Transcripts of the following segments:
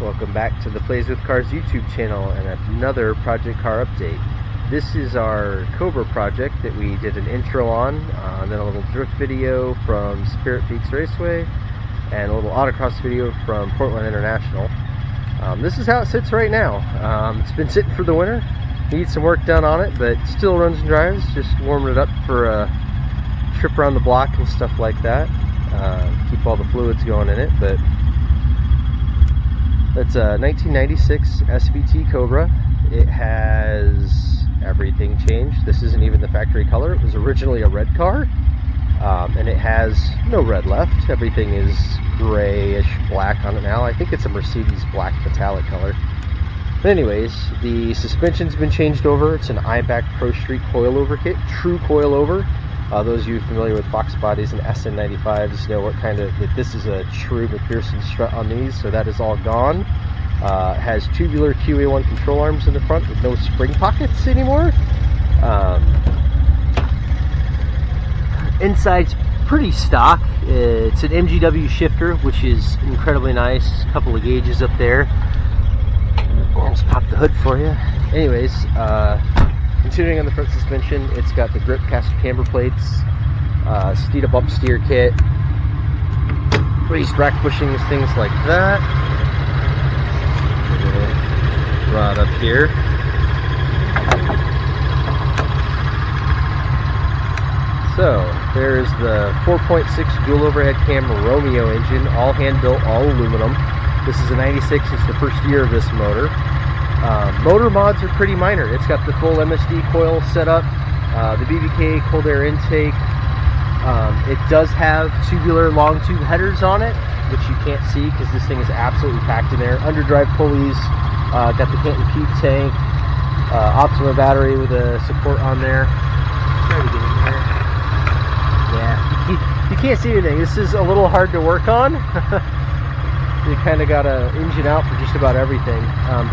Welcome back to the Plays with Cars YouTube channel and another project car update. This is our Cobra project that we did an intro on, then a little drift video from Spirit Peaks Raceway, and a little autocross video from Portland International. This is how it sits right now. It's been sitting for the winter. Needs some work done on it, but still runs and drives. Just warming it up for a trip around the block and stuff like that. Keep all the fluids going in it, but it's a 1996 SVT Cobra. It has everything changed. This isn't even the factory color. It was originally a red car, and it has no red left. Everything is grayish black on it now. I think it's a Mercedes black metallic color. But anyways, the suspension's been changed over. It's an IBAC Pro Street coilover kit, true coilover. Those of you familiar with Fox bodies and SN95s know what kind of, this is a true McPherson strut on these, so that is all gone. It has tubular QA1 control arms in the front with no spring pockets anymore. Inside's pretty stock. It's an MGW shifter, which is incredibly nice. A couple of gauges up there. I'll just pop the hood for you. Anyways, continuing on the front suspension, it's got the grip caster camber plates, steer bump steer kit, raised rack bushings, things like that. Rod up here. So there's the 4.6 dual overhead cam Romeo engine, all hand built, all aluminum. This is a 96. It's the first year of this motor. Motor mods are pretty minor. It's got the full MSD coil set up, the BBK cold air intake. It does have tubular long tube headers on it, which you can't see because this thing is absolutely packed in there. Underdrive pulleys, got the Canton Peak tank, Optima battery with a support on there. Try to get in there. Yeah, you can't see anything. This is a little hard to work on. You kind of got an engine out for just about everything.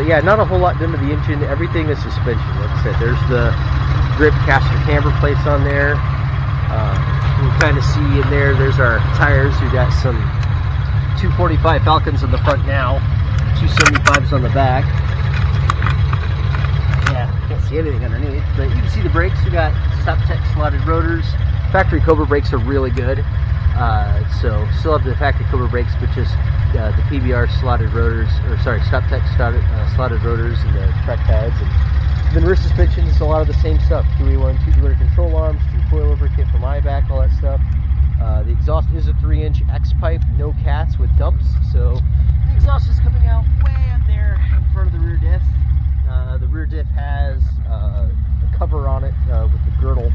But yeah, not a whole lot done to the engine. Everything is suspension. Like I said, there's the grip caster camber plates on there. You can kind of see in there, there's our tires. We've got some 245 Falcons on the front now, 275s on the back. Yeah, can't see anything underneath, but you can see the brakes. We got Stop Tech slotted rotors. Factory Cobra brakes are really good. So still have the factory Cobra brakes, but just the PBR slotted rotors, or sorry, Stop Tech slotted rotors and the track pads. And then rear suspension is a lot of the same stuff. QA1 tubular control arms, true coilover kit from IBAC, all that stuff. The exhaust is a 3-inch X-pipe, no cats with dumps. So the exhaust is coming out way up there in front of the rear diff. The rear diff has a cover on it with the girdle.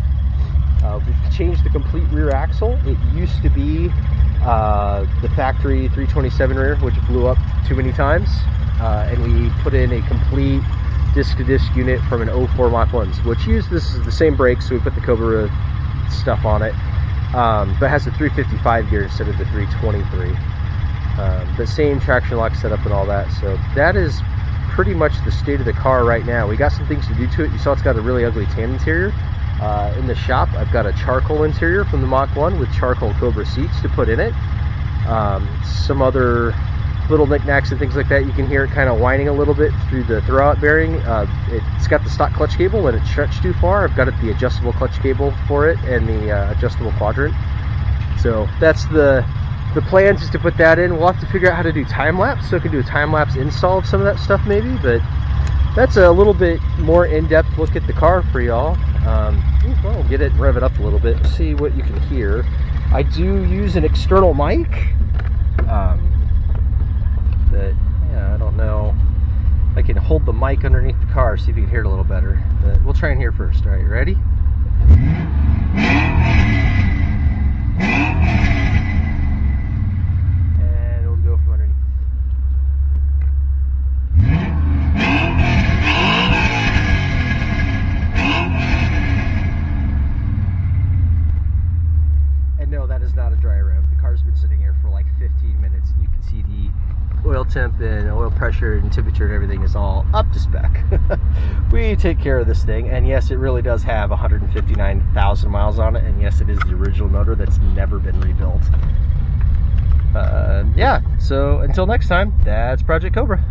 We've changed the complete rear axle. It used to be the factory 327 rear, which blew up too many times, and we put in a complete disc-to-disc unit from an 04 Mach 1s, which used this is the same brakes, so we put the Cobra stuff on it, but has a 355 gear instead of the 323. The same traction lock setup and all that. So that is pretty much the state of the car right now. We got some things to do to it. You saw it's got a really ugly tan interior. In the shop, I've got a charcoal interior from the Mach 1 with charcoal Cobra seats to put in it. Some other little knickknacks and things like that. You can hear it kind of whining a little bit through the throwout bearing. It's got the stock clutch cable and it's stretched too far. I've got the adjustable clutch cable for it and the adjustable quadrant. So that's the plans, is to put that in. We'll have to figure out how to do time-lapse, so I can do a time-lapse install of some of that stuff maybe, but that's a little bit more in-depth look at the car for y'all. Well, get it, rev it up a little bit, see what you can hear. I do use an external mic, but yeah, I don't know. I can hold the mic underneath the car, see if you can hear it a little better. But we'll try and hear first. All right, ready? And it'll go from underneath. No, that is not a dry rev. The car's been sitting here for like 15 minutes and you can see the oil temp and oil pressure and temperature and everything is all up to spec. We take care of this thing, and yes, it really does have 159,000 miles on it, and yes, it is the original motor that's never been rebuilt. Yeah, so until next time, that's Project Cobra.